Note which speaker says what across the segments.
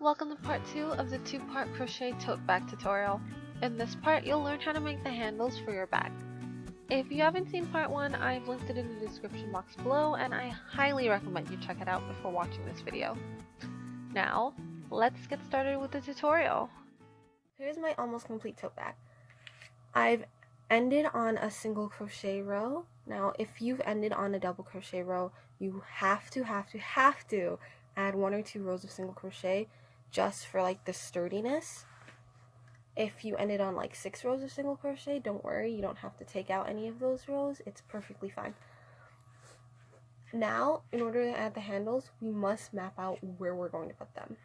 Speaker 1: Welcome to part 2 of the 2-part crochet tote bag tutorial. In this part, you'll learn how to make the handles for your bag. If you haven't seen part 1, I've linked it in the description box below, and I highly recommend you check it out before watching this video. Now, let's get started with the tutorial.
Speaker 2: Here's my almost complete tote bag. I've ended on a single crochet row. Now, if you've ended on a double crochet row, you have to add 1 or 2 rows of single crochet just for like the sturdiness. If you ended on like 6 rows of single crochet, don't worry, you don't have to take out any of those rows. It's perfectly fine. Now, in order to add the handles, we must map out where we're going to put them.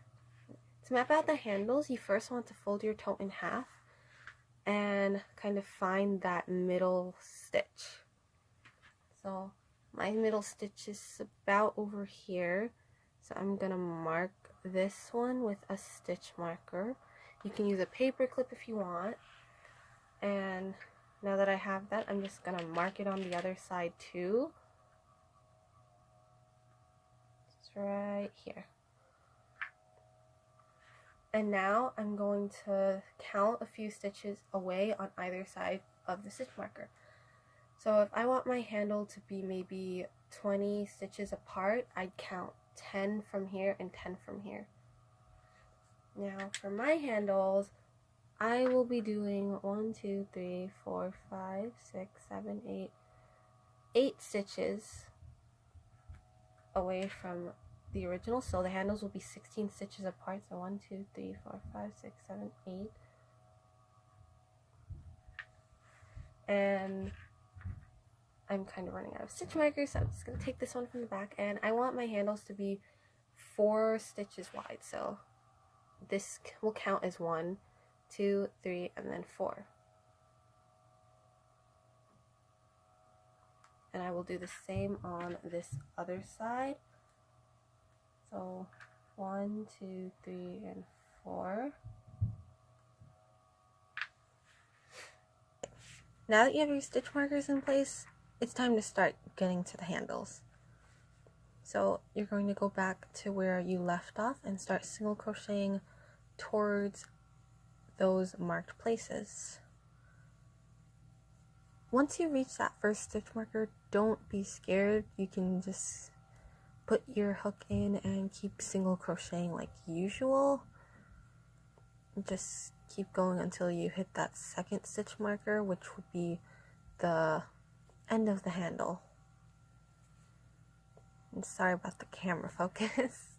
Speaker 2: To map out the handles, you first want to fold your tote in half and kind of find that middle stitch. So my middle stitch is about over here, so I'm gonna mark this one with a stitch marker. You can use a paper clip if you want, and now that I have that, I'm just gonna mark it on the other side too. It's right here. And now I'm going to count a few stitches away on either side of the stitch marker. So if I want my handle to be maybe 20 stitches apart, I'd count 10 from here and 10 from here. Now for my handles, I will be doing 1, 2, 3, 4, 5, 6, 7, 8 stitches away from the original. So the handles will be 16 stitches apart. So 1, 2, 3, 4, 5, 6, 7, 8. And I'm kind of running out of stitch markers, so I'm just going to take this one from the back, and I want my handles to be 4 stitches wide, so this will count as 1, 2, 3, and then 4. And I will do the same on this other side. So 1, 2, 3, and 4. Now that you have your stitch markers in place, it's time to start getting to the handles. So you're going to go back to where you left off and start single crocheting towards those marked places. Once you reach that first stitch marker, don't be scared. You can just put your hook in and keep single crocheting like usual. Just keep going until you hit that second stitch marker, which would be the end of the handle. And sorry about the camera focus.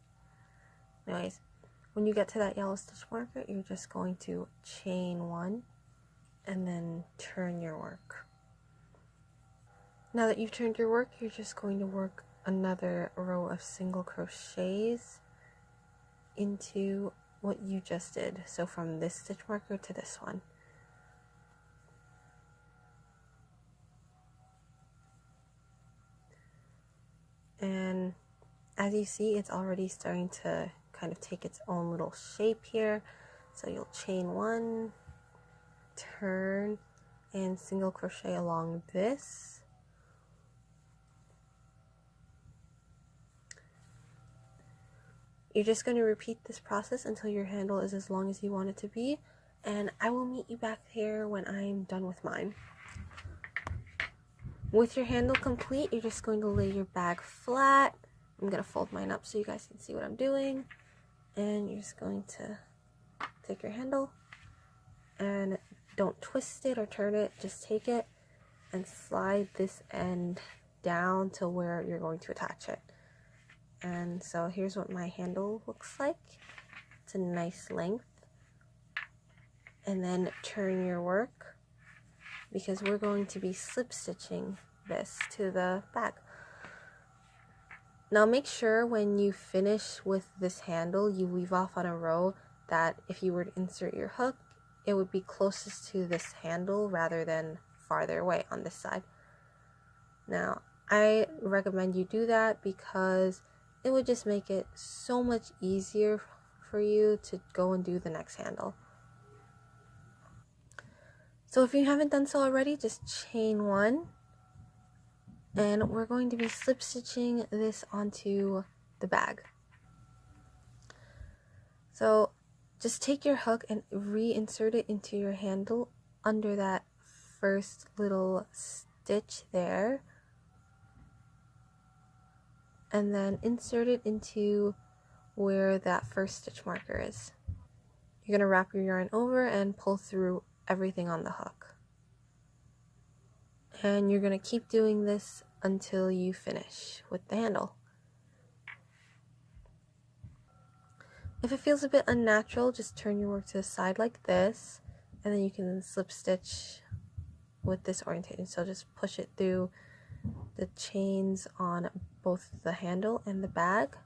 Speaker 2: Anyways, when you get to that yellow stitch marker, you're just going to chain 1 and then turn your work. Now that you've turned your work, you're just going to work another row of single crochets into what you just did. So from this stitch marker to this one. And as you see, it's already starting to kind of take its own little shape here. So you'll chain 1, turn, and single crochet along this. You're just going to repeat this process until your handle is as long as you want it to be, and I will meet you back here when I'm done with mine. With your handle complete, you're just going to lay your bag flat. I'm going to fold mine up so you guys can see what I'm doing. And you're just going to take your handle and don't twist it or turn it, just take it and slide this end down to where you're going to attach it. And so here's what my handle looks like. It's a nice length. And then turn your work, because we're going to be slip stitching this to the bag. Now make sure when you finish with this handle, you leave off on a row that if you were to insert your hook, it would be closest to this handle rather than farther away on this side. Now I recommend you do that because it would just make it so much easier for you to go and do the next handle. So if you haven't done so already, just chain 1, and we're going to be slip stitching this onto the bag. So just take your hook and reinsert it into your handle under that first little stitch there, and then insert it into where that first stitch marker is. You're going to wrap your yarn over and pull through everything on the hook. And you're going to keep doing this until you finish with the handle. If it feels a bit unnatural, just turn your work to the side like this, and then you can slip stitch with this orientation. So just push it through the chains on both the handle and the bag,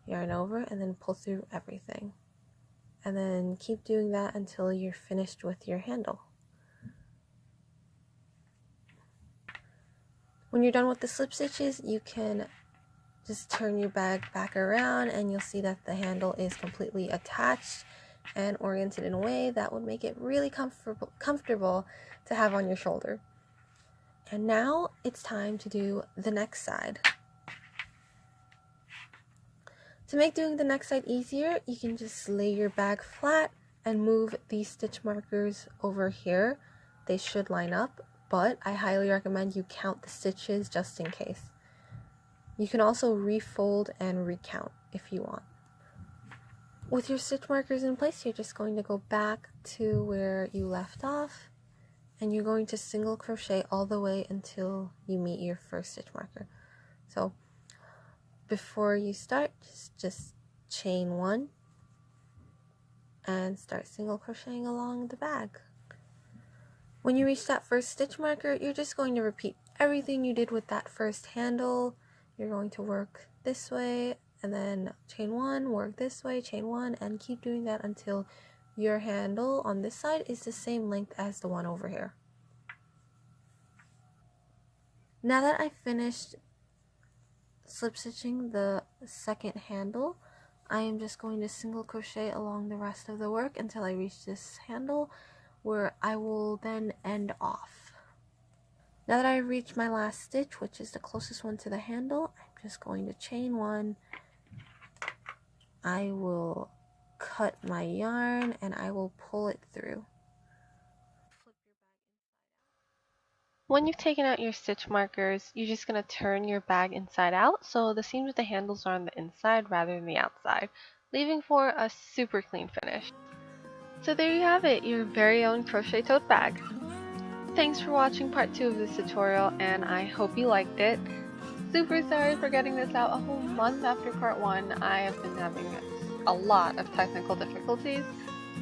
Speaker 2: yarn over, and then pull through everything. And then keep doing that until you're finished with your handle. When you're done with the slip stitches, you can just turn your bag back around and you'll see that the handle is completely attached and oriented in a way that would make it really comfortable to have on your shoulder. And now it's time to do the next side. To make doing the next side easier, you can just lay your bag flat and move these stitch markers over here. They should line up, but I highly recommend you count the stitches just in case. You can also refold and recount if you want. With your stitch markers in place, you're just going to go back to where you left off, and you're going to single crochet all the way until you meet your first stitch marker. So before you start, just chain one and start single crocheting along the bag. When you reach that first stitch marker, you're just going to repeat everything you did with that first handle. You're going to work this way and then chain one, work this way, chain one, and keep doing that until your handle on this side is the same length as the one over here. Now that I've finished slip stitching the second handle, I am just going to single crochet along the rest of the work until I reach this handle where I will then end off. Now that I've reached my last stitch, which is the closest one to the handle, I'm just going to chain one. I will cut my yarn and I will pull it through.
Speaker 1: When you've taken out your stitch markers, you're just going to turn your bag inside out so the seams with the handles are on the inside rather than the outside, leaving for a super clean finish. So there you have it, your very own crochet tote bag. Thanks for watching part 2 of this tutorial, and I hope you liked it. Super sorry for getting this out a whole month after part 1. I have been having a lot of technical difficulties,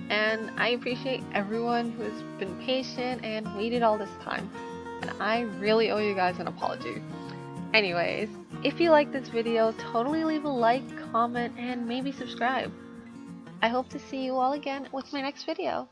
Speaker 1: and I appreciate everyone who has been patient and waited all this time. And I really owe you guys an apology. Anyways, if you like this video, totally leave a like, comment, and maybe subscribe. I hope to see you all again with my next video.